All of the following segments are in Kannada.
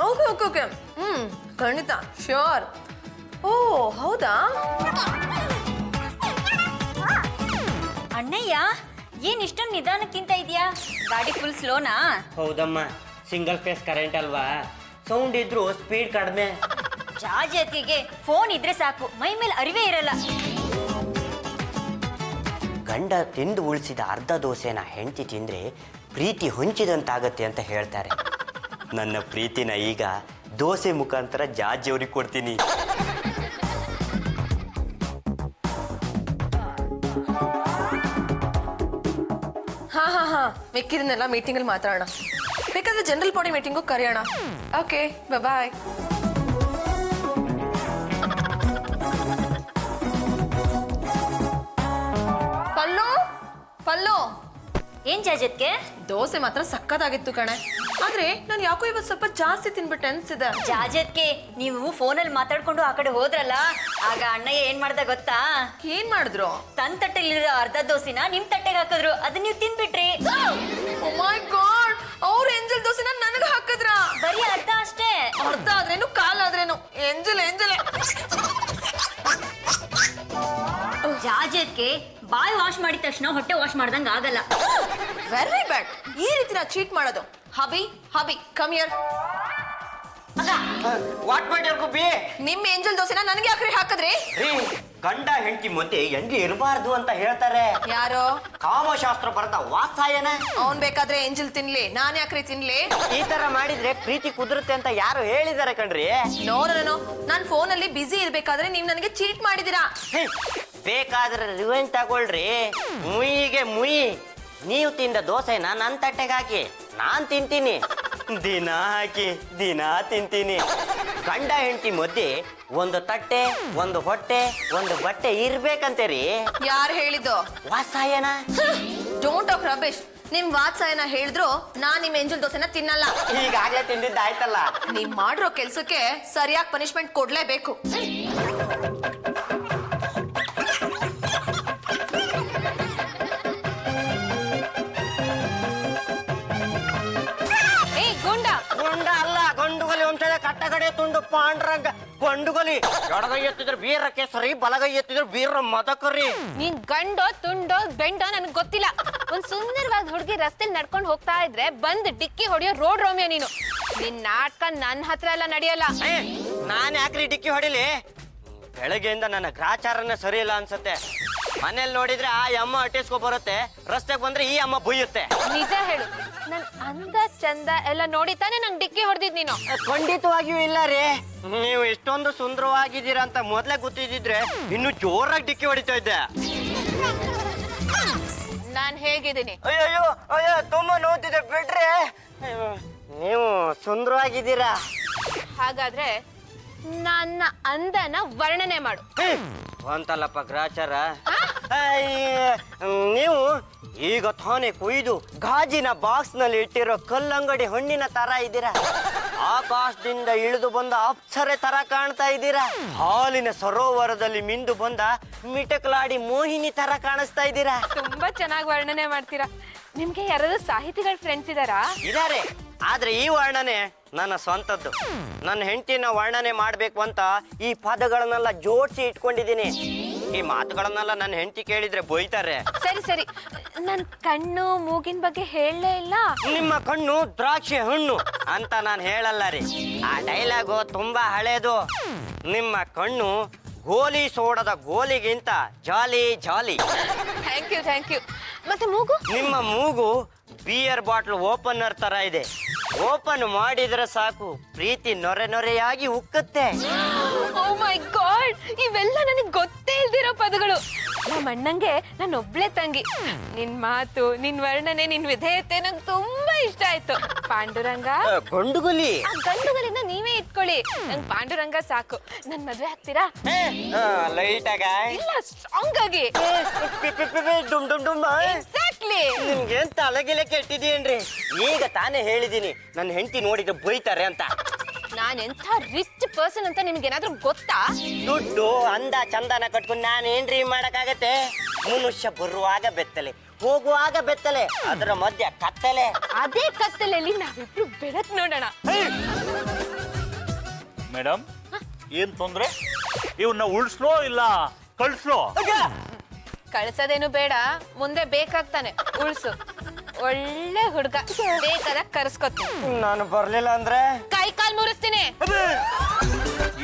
ಓಕೆ ಓಕೆ ಓಕೆ ಖಂಡಿತ ಶ್ಯೂರ್. ಓ ಹೌದಾ? ಅಣ್ಣಯ್ಯ ಏನ್ ಇಷ್ಟೊಂದು ನಿಧಾನಕ್ಕೆ ತಿಂತ ಇದೆಯಾ? ಗಾಡಿ ಫುಲ್ ಸ್ಲೋನಾ? ಹೌದಮ್ಮ, ಸಿಂಗಲ್ ಫೇಸ್ ಕರೆಂಟ್ ಅಲ್ವಾ, ಸೌಂಡ್ ಇದ್ರು ಸ್ಪೀಡ್ ಕಡಿಮೆ. ಜಾಜತಿಗೆ ಫೋನ್ ಇದ್ರೆ ಸಾಕು, ಮೈ ಮೇಲೆ ಅರಿವೇ ಇರಲ್ಲ. ಗಂಡ ತಿಂದು ಉಳಿಸಿದ ಅರ್ಧ ದೋಸೆನ ಹೆಂಡತಿ ತಿಂದ್ರೆ ಪ್ರೀತಿ ಹೊಂಚಿದಂತಾಗತ್ತೆ ಅಂತ ಹೇಳ್ತಾರೆ. ನನ್ನ ಪ್ರೀತಿನ ಈಗ ದೋಸೆ ಮುಖಾಂತರ ಜಾಜಿಯವ್ರಿಗೆ ಕೊಡ್ತೀನಿ. ಹಾ ಮಿಕ್ಕಿದನ್ನೆಲ್ಲ ಮೀಟಿಂಗಲ್ಲಿ ಮಾತಾಡೋಣ. ಬೇಕಾದ್ರೆ ಜನರಲ್ ಬಾಡಿ ಮೀಟಿಂಗು ಕರೆಯೋಣ. Okay bye. ಪಲ್ಲು ಏನ್ ಜಾಜತ್ಗೆ? ದೋಸೆ ಮಾತ್ರ ಸಕ್ಕತ್ತಾಗಿತ್ತು ಕಣೆ, ಆದ್ರೆ ನಾನು ಯಾಕೋ ಇವತ್ತು ಸ್ವಲ್ಪ ಜಾಸ್ತಿ ತಿನ್ಬಿಟ್ಟೆ ಅನ್ಸಿದೆ. ಜಾಜತ್ಗೆ ನೀವು ಫೋನಲ್ಲಿ ಮಾತಾಡ್ಕೊಂಡು ಆ ಕಡೆ ಹೋದ್ರಲ್ಲ, ಆಗ ಅಣ್ಣಯ್ಯ ಏನ್ ಮಾಡ್ದ ಗೊತ್ತಾ? ಏನ್ ಮಾಡಿದ್ರು? ತನ್ ತಟ್ಟೆಲಿರೋ ಅರ್ಧ ದೋಸೆನ ನಿಮ್ ತಟ್ಟೆಗೆ ಹಾಕಿದ್ರು, ಅದನ್ನ ನೀವು ತಿನ್ಬಿಟ್ರಿ. ಓ ಮೈ ಗಾಡ್, ಅವ್ರ ಎಂಜಲ್ ದೋಸೆನ ನನಗೆ ಹಾಕಿದ್ರ? ಬರೀ ಅರ್ಧ ಅಷ್ಟೇ. ಅರ್ಧ ಆದ್ರೇನು ಕಾಲಾದ್ರೇನು, ಎಂಜಲ್. ಜಾಜತ್ಗೆ ಬಾಯ್ ವಾಶ್ ಮಾಡಿದ ತಕ್ಷಣ ಹೊಟ್ಟೆ ವಾಶ್ ಮಾಡ್ದಂಗ ಆಗಲ್ಲ. ವೆರಿ ಬ್ಯಾಡ್, ಈ ರೀತಿ ನಾ ಚೀಟ್ ಮಾಡೋದು. Hubby come here. ವಾಟ್ ಮಾಡ್ಯಾರ್ಗು ಬಿ? ನಿಮ್ಮ ಎಂಜಲ್ ದೋಸೆನ ನನಗೆ ಯಾಕ್ರಿ ಹಾಕಿದ್ರಿ? ರೀ, ಗಂಡ ಹೆಂಡತಿ ಮಧ್ಯೆ ಹೆಂಗೆ ಇರಬಾರ್ದು ಅಂತ ಹೇಳ್ತಾರೆ. ಯಾರೋ ಕಾಮಶಾಸ್ತ್ರ ಬರ್ದ ವಾತ್ಸಾಯನ. ಅವನ್ ಬೇಕಾದ್ರೆ ಎಂಜಲ್ ತಿನ್ಲಿ, ನಾನ್ ಯಾಕ್ರಿ ತಿನ್ಲಿ? ಈ ತರ ಮಾಡಿದ್ರೆ ಪ್ರೀತಿ ಕುದುರುತ್ತೆ ಅಂತ ಯಾರು ಹೇಳಿದಾರೆ ಕಣ್ರಿ? ನೋ ನಾನ್ ಫೋನಲ್ಲಿ ಬಿಸಿ ಇರ್ಬೇಕಾದ್ರೆ ನೀವ್ ನನಗೆ ಚೀಟ್ ಮಾಡಿದೀರಾ. ಬೇಕಾದ್ರೆ ರಿವೆಂಜ್ ತಗೊಳ್ರಿ. ಮುಯಿಗೆ ಮುಯಿ, ನೀವು ತಿಂದ ದೋಸೆನ ನನ್ನ ತಟ್ಟೆಗೆ ಹಾಕಿ, ನಾನ್ ತಿಂತೀನಿ. ದಿನ ಹಾಕಿ ದಿನ ತಿಂತೀನಿ. ಗಂಡ ಹೆಂಡತಿ ಮಧ್ಯೆ ಒಂದು ತಟ್ಟೆ, ಒಂದು ಹೊಟ್ಟೆ, ಒಂದು ಬಟ್ಟೆ ಇರ್ಬೇಕಂತೇರಿ. ಯಾರು ಹೇಳಿದ್ದು? ವಾತ್ಸಾಯನ. Don't talk rubbish. ನಿಮ್ ವಾತ್ಸಾಯನ ಹೇಳಿದ್ರು ನಾನ್ ನಿಮ್ ಎಂಜಲ್ ದೋಸೆನ ತಿನ್ನಲ್ಲ. ಈಗಾಗ್ಲೇ ತಿಂದಿದ್ದಾಯ್ತಲ್ಲ. ನೀವ್ ಮಾಡಿರೋ ಕೆಲ್ಸಕ್ಕೆ ಸರಿಯಾಗಿ ಪನಿಷ್ಮೆಂಟ್ ಕೊಡ್ಲೇಬೇಕು. ಗುಂಡ ಅಲ್ಲ, ಗಂಡುಗಲಿ ಒಂದ್ಸಲ ಕಟ್ಟಗಡೆ ತುಂಡು ಪಾಂಡ್ರಂಗ ಗಂಡುಗಲಿ. ಎಡಗೈ ಎತ್ತಿದ್ರೆ ಬೀರ ಕೇಸರಿ, ಬಲಗೈ ಎತ್ತಿದ್ರೆ ಬೀರ ಮದಕರಿ. ನೀನ್ ಗಂಡೋ ತುಂಡೋ ಬೆಂಡೋ ನನ್ಗೆ ಗೊತ್ತಿಲ್ಲ. ಒಂದ್ ಸುಂದರವಾದ ಹುಡುಗಿ ರಸ್ತೆಲಿ ನಡ್ಕೊಂಡು ಹೋಗ್ತಾ ಇದ್ರೆ ಬಂದ್ ಡಿಕ್ಕಿ ಹೊಡಿಯೋ ರೋಡ್ ರೋಮಿಯೋ ನೀನು. ನಿನ್ ನಾಟಕ ನನ್ ಹತ್ರ ಎಲ್ಲ ನಡೆಯಲ್ಲ. ನಾನ್ ಯಾಕ್ರಿ ಡಿಕ್ಕಿ ಹೊಡಿಲಿ? ಬೆಳಗ್ಗೆಯಿಂದ ನನ್ನ ಗ್ರಾಚಾರನೇ ಸರಿ ಇಲ್ಲ ಅನ್ಸತ್ತೆ. ಮನೇಲಿ ನೋಡಿದ್ರೆ ಆ ಅಮ್ಮ ಅಟ್ಟಿಸ್ಕೊ ಬರುತ್ತೆ, ರಸ್ತೆಗೆ ಬಂದ್ರೆ ಈ ಅಮ್ಮ ಬುಯ್ಯುತ್ತೆ. ನಿಜ ಹೇಳು, ನನ್ ಅಂದ ಚಂದ ಎಲ್ಲ ನೋಡಿ ತಾನೆ ನಂಗೆ ಡಿಕ್ಕಿ ಹೊಡೆದಿದ್ ನೀನು. ಖಂಡಿತವಾಗಿಯೂ ಇಲ್ಲ ರೀ. ನೀವು ಇಷ್ಟೊಂದು ಸುಂದರವಾಗಿದ್ದೀರಾ ಅಂತ ಮೊದ್ಲೇ ಗೊತ್ತಿದ್ರೆ ಇನ್ನು ಜೋರಾಗಿ ಡಿಕ್ಕಿ ಹೊಡಿತಾ ಇದ್ದೆ. ನಾನ್ ಹೇಗಿದ್ದೀನಿ? ಅಯ್ಯೋ ಅಯ್ಯೋ, ತುಂಬಾ ನೋಡ್ತಿದ್ದೆ ಬಿಡ್ರಿ. ನೀವು ಸುಂದರವಾಗಿದ್ದೀರಾ. ಹಾಗಾದ್ರೆ ನನ್ನ ಅಂದನ ವರ್ಣನೆ ಮಾಡು. ಅಂತಲ್ಲಪ್ಪ ಗ್ರಾಚಾರ. ನೀವು ಈಗ ತಾನೇ ಕೊಯ್ದು ಗಾಜಿನ ಬಾಕ್ಸ್ ನಲ್ಲಿ ಇಟ್ಟಿರೋ ಕಲ್ಲಂಗಡಿ ಹಣ್ಣಿನ ತರ ಇದ್ದೀರಾ. ಆಕಾಶದಿಂದ ಇಳಿದು ಬಂದ ಅಪ್ಸರೆ ತರ ಕಾಣ್ತಾ ಇದ್ದೀರಾ. ಹಾಲಿನ ಸರೋವರದಲ್ಲಿ ಮಿಂದು ಬಂದ ಮಿಟಕಲಾಡಿ ಮೋಹಿನಿ ತರ ಕಾಣಿಸ್ತಾ ಇದ್ದೀರಾ. ತುಂಬಾ ಚೆನ್ನಾಗಿ ವರ್ಣನೆ ಮಾಡ್ತೀರಾ. ನಿಮ್ಗೆ ಯಾರಾದ್ರೂ ಸಾಹಿತಿಗಳ ಫ್ರೆಂಡ್ಸ್ ಇದಾರಾ? ಇದಾರೆ, ಆದ್ರೆ ಈ ವರ್ಣನೆ ನನ್ನ ಸ್ವಂತದ್ದು. ನನ್ನ ಹೆಂಡತಿನ ವರ್ಣನೆ ಮಾಡ್ಬೇಕು ಅಂತ ಈ ಪದಗಳನ್ನೆಲ್ಲ ಜೋಡಿಸಿ ಇಟ್ಕೊಂಡಿದ್ದೀನಿ. ಈ ಮಾತುಗಳನ್ನೆಲ್ಲ ನನ್ನ ಹೆಂಡತಿ ಕೇಳಿದ್ರೆ ಬೈತಾರೆ. ಸರಿ, ನನ್ ಕಣ್ಣು ಮೂಗಿನ ಬಗ್ಗೆ ಹೇಳಲೇ ಇಲ್ಲ. ನಿಮ್ಮ ಕಣ್ಣು ದ್ರಾಕ್ಷಿ ಹಣ್ಣು ಅಂತ ನಾನು ಹೇಳಲ್ಲ ರೀ. ಆ ಡೈಲಾಗು ತುಂಬಾ ಹಳೇದು. ನಿಮ್ಮ ಕಣ್ಣು ಗೋಲಿ ಸೋಡದ ಗೋಲಿಗಿಂತ ಜಾಲಿ. Thank you. ಮತ್ತೆ ಮೂಗು? ನಿಮ್ಮ ಮೂಗು ಬಿಯರ್ ಬಾಟ್ಲ್ ಓಪನರ್ ತರ ಇದೆ. ಓಪನ್ ಮಾಡಿದ್ರೆ ಸಾಕು, ಪ್ರೀತಿ ನೊರೆಯಾಗಿ ಉಕ್ಕುತ್ತೆ. ಓ ಮೈ ಗಾಡ್, ಇವೆಲ್ಲ ನನಗೆ ಗೊತ್ತೇ ಇಲ್ದಿರೋ ಪದಗಳು. ನಮ್ಮ ಅಣ್ಣಂಗೆ ನಾನು ಒಬ್ಳೆ ತಂಗಿ. ನಿನ್ ಮಾತು, ನಿನ್ ವರ್ಣನೆ, ನಿನ್ ವಿಧೇಯತೆ ನಂಗೆ ತುಂಬಾ ಇಷ್ಟ ಆಯ್ತು. ಪಾಂಡುರಂಗ, ಗಂಡುಗಲಿ. ಆ ಗಂಡುಗಲಿನ ನೀವೇ ಇಟ್ಕೊಳ್ಳಿ, ನಂಗೆ ಪಾಂಡುರಂಗ ಸಾಕು. ನನ್ ಮದ್ವೆ ಆಗ್ತೀರಾ? ಲೈಟ್ ಆಗ ಇಲ್ಲ, ಸ್ಟ್ರಾಂಗ್ ಆಗಿ. ಎಕ್ಸಾಕ್ಟ್ಲಿ. ನಿಮ್ಗೇನ್ ತಲೆಗಿಲೆ ಕೆಟ್ಟಿದೀನ್ರಿ. ಈಗ ತಾನೇ ಹೇಳಿದೀನಿ ನನ್ನ ಹೆಂಡತಿ ನೋಡಿದ್ರೆ ಬೈತಾರೆ ಅಂತ. ನಾನ್ ಎಂಥ ರಿಚ್ ಪರ್ಸನ್ ಅಂತ ನಿಮ್ಗೆ ಏನಾದ್ರೂ ಗೊತ್ತಾ? ದುಡ್ಡು ಅಂದ ಚಂದನ ಕಟ್ಕೊಂಡು ನಾನೇನ್ರಿ ಮಾಡಕ್ಕಾಗತ್ತೆ? ಮನುಷ್ಯ ಬರುವಾಗ ಬೆತ್ತಲೆ, ಹೋಗುವಾಗ ಬೆತ್ತಲೆ, ಅದರ ಮಧ್ಯ ಕತ್ತಲೆ. ಅದೇ ಕತ್ತಲೆಯಲ್ಲಿ ನಾವಿಬ್ರು ಬೆಳಕ್ ನೋಡೋಣ. ಮೇಡಮ್ ಏನ್ ತೊಂದ್ರೆ ಇವನ್ನ ಉಳಿಸ್ಲೋ ಇಲ್ಲ ಕಳ್ಸ್ಲೋ? ಕಳ್ಸೋದೇನು ಬೇಡ, ಮುಂದೆ ಬೇಕಾಗ್ತಾನೆ, ಉಳ್ಸು. ಒಳ್ಳೆ ಹುಡುಗ, ಬೇಕಾದಾಗ ಕರ್ಸ್ಕೊತೀನಿ. ನಾನು ಬರ್ಲಿಲ್ಲ ಅಂದ್ರೆ ಕೈ ಕಾಲ್ ಮುರಿಸ್ತೀನಿ.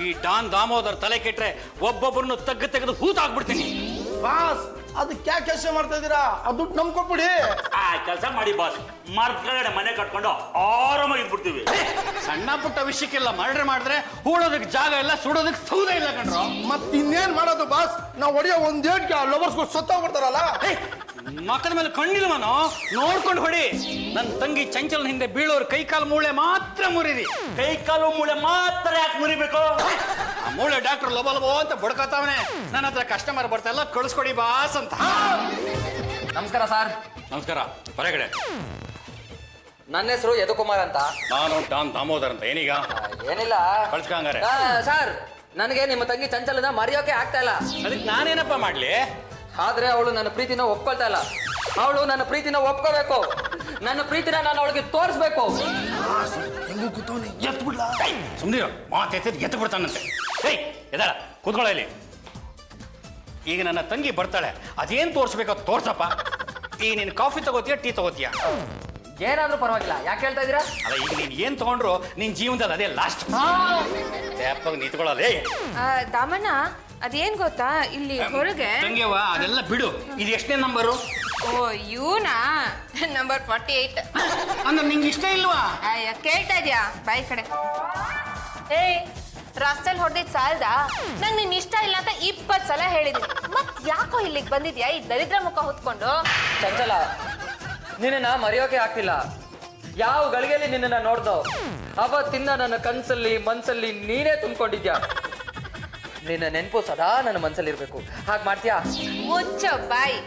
ಈ ಡಾನ್ ದಾಮೋದರ್ ತಲೆ ಕೆಟ್ರೆ ಒಬ್ಬೊಬ್ಬರನ್ನು ತೆಗೆದು ಹೂತಾಕ್ಬಿಡ್ತೀನಿ. ಬಾಸ್ ಅದಕ್ಕೆ ಯಾಕೆ ಕೆಲಸ ಮಾಡ್ತಾ ಇದ್ದೀರಾ? ಅದು ದುಡ್ಡು ನಮ್ಗೆ ಕೊಟ್ಬಿಡಿ. ಆ ಕೆಲಸ ಮಾಡಿ ಬಾಸ್, ಮರ್ಗಡೆ ಮನೆ ಕಟ್ಕೊಂಡು ಆರಾಮಾಗಿ ಇದ್ಬಿಡ್ತೀವಿ. ಸಣ್ಣ ಪುಟ್ಟ ವಿಷಯಕ್ಕೆಲ್ಲ ಮರ್ಡರ್ ಮಾಡಿದ್ರೆ ಹೂಳೋದಕ್ಕೆ ಜಾಗ ಇಲ್ಲ, ಸುಡೋದಕ್ಕೆ ಸೌದೆ ಇಲ್ಲ ಕಣ್ರು. ಮತ್ ಇನ್ನೇನ್ ಮಾಡೋದು ಬಾಸ್? ನಾವು ಹೊಡಿಯೋ ಒಂದೇಟ್ಗೆ ಲವರ್ಸ್ಗಳು ಸತ್ತೋಗ್ಬಿಡ್ತಾರಲ್ಲ. ಮಕ್ಕದ ಮೇಲೆ ಕಣ್ಣಿಲ್ವನೋ, ನೋಡ್ಕೊಂಡು ಹೊಡಿ. ನನ್ನ ತಂಗಿ ಚಂಚಲನ ಹಿಂದೆ ಬೀಳೋರು ಕೈ ಕಾಲು ಮೂಳೆ ಮಾತ್ರ ಮುರಿರಿ. ಕೈ ಕಾಲು ಮೂಳೆ ಮಾತ್ರ ಯಾಕೆ ಮುರಿಬೇಕು? ಆ ಮೂಳೆ ಡಾಕ್ಟರ್ ಲೋಬೋ ಅಂತ ಬಡ್ಕೋತಾವನೆ. ನನ್ನ ಹತ್ರ ಕಸ್ಟಮರ್ ಬರ್ತಾ ಇಲ್ಲ, ಕಳಿಸ್ಕೊಡಿ ಬಾಸ್ ಅಂತ. ನಮಸ್ಕಾರ ಸರ್. ನಮಸ್ಕಾರ. ಹೊರಗಡೆ. ನನ್ನ ಹೆಸರು ಯದುಕುಮಾರ್ ಅಂತ. ನಾನು ಡಾನ್ ದಾಮೋದರ್ ಅಂತ. ಏನೀಗ? ಏನಿಲ್ಲ ಕಳ್ಸ್ಕಂಗಾರೆ. ಸರ್, ನನಗೆ ನಿಮ್ಮ ತಂಗಿ ಚಂಚಲನ ಮರೆಯೋಕೆ ಆಗ್ತಾ ಇಲ್ಲ. ಅದಕ್ಕೆ ನಾನೇನಪ್ಪ ಮಾಡ್ಲಿ? ಆದ್ರೆ ಅವಳು ನನ್ನ ಪ್ರೀತಿನ ಒಪ್ಕೊಳ್ತಾ ಇಲ್ಲ. ಅವಳು ನನ್ನ ಪ್ರೀತಿನ ಒಪ್ಕೋಬೇಕು. ನನ್ನ ಪ್ರೀತಿನ ನಾನು ಅವಳಿಗೆ ತೋರಿಸ್ಬೇಕು. ಹೆಂಗೂ ಕೂತವನಿ ಎತ್ ಬಿಡ್ಲಾ? ಸುಮ್ನಿರು, ಮಾತೆತ್ತಿದ್ ಎತ್ತು ಬಿಡ್ತಾನಂತೆ. ಏಯ್ ಎದಾಳ ಕೂತ್ಕೊಳ್ಳ ಇಲ್ಲಿ. ಈಗ ನನ್ನ ತಂಗಿ ಬರ್ತಾಳೆ, ಅದೇನ್ ತೋರಿಸ್ಬೇಕು ಅದು ತೋರ್ಸಪ್ಪ. ಈಗ ನೀನು ಕಾಫಿ ತಗೋತೀಯ, ಟೀ ತಗೋತೀಯ? ಏನಾದ್ರೂ ಪರವಾಗಿಲ್ಲ. ಯಾಕೆ ಹೇಳ್ತಾ ಇದೀರಾ? ಅಲ್ಲ, ಈಗ ನೀನ್ ಏನ್ ತಗೊಂಡ್ರು ನಿನ್ ಜೀವನದಲ್ಲಿ ಅದೇ ಲಾಸ್ಟ್. ನಿಂತ್ಕೊಳ್ಳಲ್ಲ. ದಾಮಣ್ಣ, ಅದೇನ್ ಗೊತ್ತಾ, ಇಲ್ಲಿ ಹೊರಗೆ ತಂಗಿಯವ್ವ ಅದೆಲ್ಲ ಬಿಡು. ಇದು ಎಷ್ಟನೇ ನಂಬರು? ಓ, ಇವನಾ ನಂಬರ್ 48. ಅಂದ್ರೆ ನಿಂಗೆ ಇಷ್ಟ ಇಲ್ವಾ? ಅಯ್ಯ, ಕೇಳ್ತಾ ಇದ್ಯಾ? ಬಾಯಿ ಕಡೆ. ಏಯ್, ರಸ್ತೆಲ್ ಹೊಡೆದಿದ್ ಸಾಲ್ದಾ? ನಂಗೆ ನಿನ್ ಇಷ್ಟ ಇಲ್ಲ ಅಂತ 20 ಸಲ ಹೇಳಿದೀನಿ. ಮತ್ ಯಾಕೋ ಇಲ್ಲಿಗೆ ಬಂದಿದ್ಯಾ ಈ ದರಿದ್ರ ಮುಖ ಹೊತ್ಕೊಂಡು? ಚಂಚಲ, ನಿನ್ನ ಮರೆಯೋಕೆ ಆಗ್ತಿಲ್ಲ. ಯಾವ ಗಳಿಗೆಯಲ್ಲಿ ನಿನ್ನ ನೋಡ್ದೋ ಅವತ್ತಿಂದ ನನ್ನ ಕನ್ಸಲ್ಲಿ ಮನ್ಸಲ್ಲಿ ನೀನೇ ತುಂಬಿಕೊಂಡಿದ್ಯಾ. ನಿನ್ನ ನೆನಪು ಸದಾ ನನ್ನ ಮನ್ಸಲ್ಲಿ ಇರ್ಬೇಕು. ಹಾಗೆ ಮಾಡ್ತೀಯಾ? ಮುಚ್ಚ ಬಾಯಿ.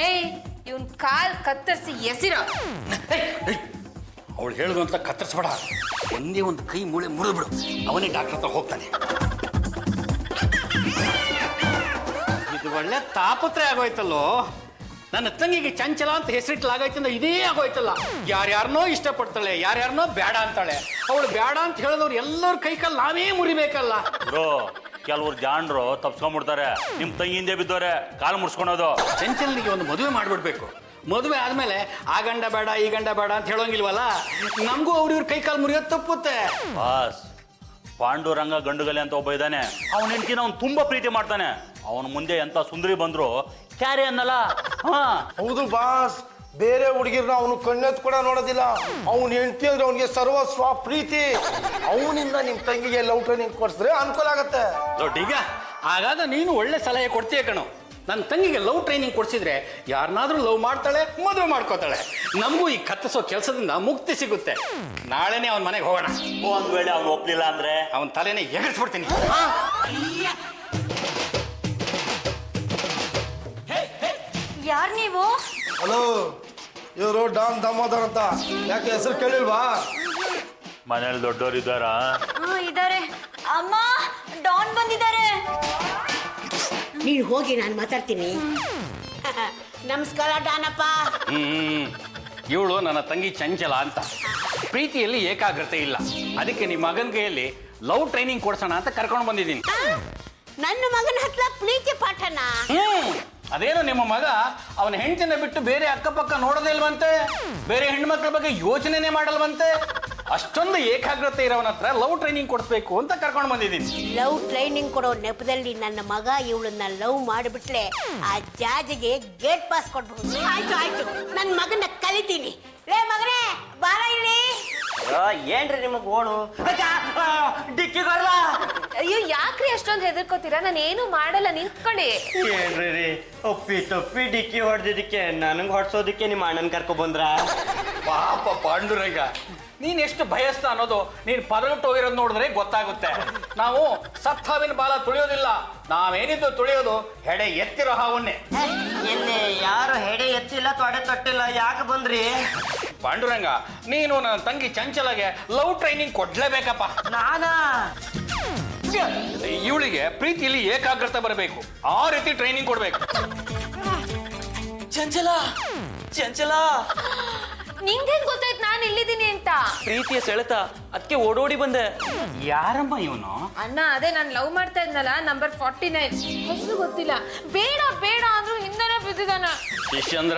ಏಯ್, ಇವನ್ ಕಾಲ್ ಕತ್ತರಿಸಿ ಎಸಿರೋ. ಅವಳು ಹೇಳುದು ಅಂತ ಕತ್ತರಿಸ್ಬೇಡ. ಒಂದೇ ಒಂದು ಕೈ ಮೂಳೆ ಮುರಿದ್ಬಿಡು, ಅವನೇ ಡಾಕ್ಟರ್ ಹತ್ರ ಹೋಗ್ತಾನೆ. ಇದು ಒಳ್ಳೆ ತಾಪತ್ರೆ ಆಗೋಯ್ತಲ್ಲೋ. ನನ್ನ ತಂಗಿಗೆ ಚಂಚಲ ಅಂತ ಹೆಸರಿಟ್ಲಾಗೈತಿಂದ ಇದೇ ಆಗೋಯ್ತಲ್ಲ. ಯಾರ್ಯಾರನೋ ಇಷ್ಟಪಡ್ತಾಳೆ, ಯಾರ್ಯಾರನೋ ಬೇಡ ಅಂತಾಳೆ. ಅವಳು ಬೇಡ ಅಂತ ಹೇಳಿದವ್ರು ಎಲ್ಲರ ಕೈ ಕಾಲು ನಾವೇ ಮುರಿಬೇಕಲ್ಲ. ಬ್ರೋ, ಕೆಲವ್ರು ಜಾಣ್ರು ತಪ್ಸ್ಕೊಂಡ್ಬಿಡ್ತಾರೆ. ನಿಮ್ ತಂಗಿ ಹಿಂದೆ ಬಿದ್ದವ್ರೆ ಕಾಲು ಮುರ್ಸ್ಕೊಳೋದು. ಚಂಚಲನಿಗೆ ಒಂದು ಮದುವೆ ಮಾಡ್ಬಿಡ್ಬೇಕು. ಮದುವೆ ಆದ್ಮೇಲೆ ಆ ಗಂಡ ಬೇಡ ಈ ಗಂಡ ಬೇಡ ಅಂತ ಹೇಳೋಂಗಿಲ್ವಲ್ಲ. ನಮಗೂ ಅವ್ರ ಕೈ ಕಾಲು ಮುರಿಯೋದು ತಪ್ಪುತ್ತೆ. ಬಾಸ್, ಪಾಂಡುರಂಗ ಗಂಡುಗಲೆ ಅಂತ ಒಬ್ಬ ಇದ್ದಾನೆ. ಅವನ ಹೆಂಡತಿನ ಅವ್ನು ತುಂಬಾ ಪ್ರೀತಿ ಮಾಡ್ತಾನೆ. ಅವನ ಮುಂದೆ ಎಂತ ಸುಂದರಿ ಬಂದ್ರು ಕ್ಯಾರೆ ಅನ್ನಲ್ಲ. ಹಾ, ಹೌದು ಬಾಸ್, ಬೇರೆ ಹುಡುಗಿರ್ನ ಅವನು ಕಣ್ಣೆತ್ ಕೂಡ ನೋಡೋದಿಲ್ಲ. ಅವ್ನ ಹೆಂಡತಿ ಅಂದ್ರೆ ಅವನಿಗೆ ಸರ್ವಸ್ವ ಪ್ರೀತಿ. ಅವನಿಂದ ನಿಮ್ ತಂಗಿಗೆ ಲವ್ ಟ್ರೈನಿಂಗ್ ಕೊಡ್ಸಿದ್ರೆ ಅನುಕೂಲ ಆಗತ್ತೆ. ದೊಡ್ಡೀಗ ಆಗಾಗ ನೀನು ಒಳ್ಳೆ ಸಲಹೆ ಕೊಡ್ತೀಯ ಕಣೋ. ನನ್ನ ತಂಗಿಗೆ ಲವ್ ಟ್ರೈನಿಂಗ್ ಕೊಡ್ಸಿದ್ರೆ ಯಾರನ್ನಾದ್ರೂ ಲವ್ ಮಾಡ್ತಾಳೆ, ಮದುವೆ ಮಾಡ್ಕೋತಾಳೆ. ನಮಗೂ ಈ ಕತ್ತಿಸೋ ಕೆಲಸದಿಂದ ಮುಕ್ತಿ ಸಿಗುತ್ತೆ. ನಾಳೆನೆ ಅವನ ಮನೆಗೆ ಹೋಗೋಣ. ಒಂದ್ ವೇಳೆ ಅವ್ನು ಒಪ್ಲಿಲ್ಲ ಅಂದ್ರೆ ಅವನ ತಲೆನೇ ಎಗರಿಸ್ಬಿಡ್ತೀನಿ. ಯಾರ್ ನೀವು? ಹಲೋ, ಇವರು ಡಾನ್ ದಾಮೋದರ್ ಅಂತ. ಯಾಕೆ ಹೆಸರು ಕೇಳಿಲ್ವಾ? ಮನೇಲಿ ದೊಡ್ಡವ್ರು ಇದ್ದಾರಾ? ಇದಾರೆ. ಅಮ್ಮ, ಡಾನ್ ಬಂದಿದ್ದಾರೆ. ನೀನು ಹೋಗಿ, ನಾನು ಮಾತಾಡ್ತೀನಿ. ನಮಸ್ಕಾರ ಡಾನಪ್ಪ. ಇವಳು ನನ್ನ ತಂಗಿ ಚಂಚಲ ಅಂತ. ಪ್ರೀತಿಯಲ್ಲಿ ಏಕಾಗ್ರತೆ ಇಲ್ಲ. ಅದಕ್ಕೆ ನಿಮ್ಮ ಮಗನ ಕೈಯಲ್ಲಿ ಲವ್ ಟ್ರೈನಿಂಗ್ ಕೊಡ್ಸೋಣ ಅಂತ ಕರ್ಕೊಂಡು ಬಂದಿದ್ದೀನಿ. ನನ್ನ ಮಗನ ಹತ್ರ ಪ್ರೀತಿ ಪಾಠನ? ಅದೇನು ನಿಮ್ಮ ಮಗ ಅವನ ಹೆಂಡತಿನ ಬಿಟ್ಟು ಬೇರೆ ಅಕ್ಕಪಕ್ಕ ನೋಡೋದೇ ಇಲ್ವಂತೆ. ಬೇರೆ ಹೆಣ್ಮಕ್ಳ ಬಗ್ಗೆ ಯೋಚನೆನೇ ಮಾಡಲ್ವಂತೆ. ಅಷ್ಟೊಂದು ಏಕಾಗ್ರತೆ ಇರೋವನ ಹತ್ರ ಲವ್ ಟ್ರೈನಿಂಗ್ ಕೊಡಿಸ್ಬೇಕು ಅಂತ ಕರ್ಕೊಂಡು ಬಂದಿದ್ದೀನಿ. ಲವ್ ಟ್ರೈನಿಂಗ್ ಕೊಡೋ ನೆಪದಲ್ಲಿ ನನ್ನ ಮಗ ಇವಳನ್ನ ಲವ್ ಮಾಡಿಬಿಟ್ರೆ ಆ ಜಾಜಿಗೆ ಗೇಟ್ ಪಾಸ್ ಕೊಡ್ಬಹುದು. ಆಯ್ತು ಆಯ್ತು, ನನ್ನ ಮಗನ ಕಲಿತೀನಿ. ಲೇ ಮಗನೇ, ಬಾರ ಇಲ್ಲಿ. ಏನ್ರಿ ನಿಮಗ್ ಓಡು ಡಿಕ್ಕಿಗಲ್ಲ? ಅಯ್ಯೋ, ಯಾಕ್ರಿ ಅಷ್ಟೊಂದು ಹೆದರ್ಕೋತೀರಾ? ನಾನು ಏನು ಮಾಡಲ್ಲ, ನಿಂತ್ಕೊಳ್ಳಿ. ಏನ್ರಿ ರೀ, ಒಪ್ಪಿ ತಪ್ಪಿ ಡಿಕ್ಕಿ ಹೊಡೆದಿದ್ದಕ್ಕೆ ನನಗ್ ಹೊಡ್ಸೋದಿಕ್ಕೆ ನಿಮ್ಮ ಅಣ್ಣನ್ ಕರ್ಕೊ ಬಂದ್ರ? ಪಾಪ ಪಾಂಡುರಂಗ, ನೀನ್ ಎಷ್ಟು ಭಯಸ್ತ ಅನ್ನೋದು ನೀನ್ ಪರಗಟ್ಟು ಹೋಗಿರೋದು ನೋಡಿದ್ರೆ ಗೊತ್ತಾಗುತ್ತೆ. ನಾವು ಸತ್ತಾವಿನ ಬಾಲ ತುಳಿಯೋದಿಲ್ಲ. ನಾವೇನಿದ್ದು ತುಳಿಯೋದು ಹೆಡೆ ಎತ್ತಿರೋ ಹಾವನ್ನೇ. ಎಲ್ಲಿ ಯಾರು ಹೆಡೆ ಎತ್ತಿಲ್ಲ, ತೊಡೆ ತೊಟ್ಟಿಲ್ಲ, ಯಾಕೆ ಬಂದ್ರಿ? ಪಾಂಡುರಂಗ, ನೀನು ನನ್ನ ತಂಗಿ ಚಂಚಲಗೆ ಲವ್ ಟ್ರೈನಿಂಗ್ ಕೊಡ್ಲೇಬೇಕಪ್ಪ. ನಾನಾ? ಇವಳಿಗೆ ಪ್ರೀತಿಯಲ್ಲಿ ಏಕಾಗ್ರತೆ ಬರಬೇಕು. ಆ ರೀತಿ ಟ್ರೈನಿಂಗ್ ಕೊಡ್ಬೇಕು. ಚಂಚಲ, ಚಂಚಲ, ನಿಂಗೆ ಗೊತ್ತಾಯ್ತು ನಾನು ನಾನು ಇಲ್ಲಿದ್ದೀನಿ ಅಂತ. ಪ್ರೀತಿಯ ಸೆಳೆತ, ಅದಕ್ಕೆ ಓಡೋಡಿ ಬಂದೆ. ಯಾರಮ್ಮ ಇವನು? ಅಣ್ಣ ಅದೇ ನಾನು ಲವ್ ಮಾಡ್ತಾ ಇದ್ನಲ್ಲ, ನಂಬರ್ 49, ಹೆಸರು ಗೊತ್ತಿಲ್ಲ. ಬೇಡ ಬೇಡ ಅಂದ್ರು ಹಿಂದೆನೆ ಬಿದ್ದಿದ್ದಾನ. ಯಶಂದ್ರ,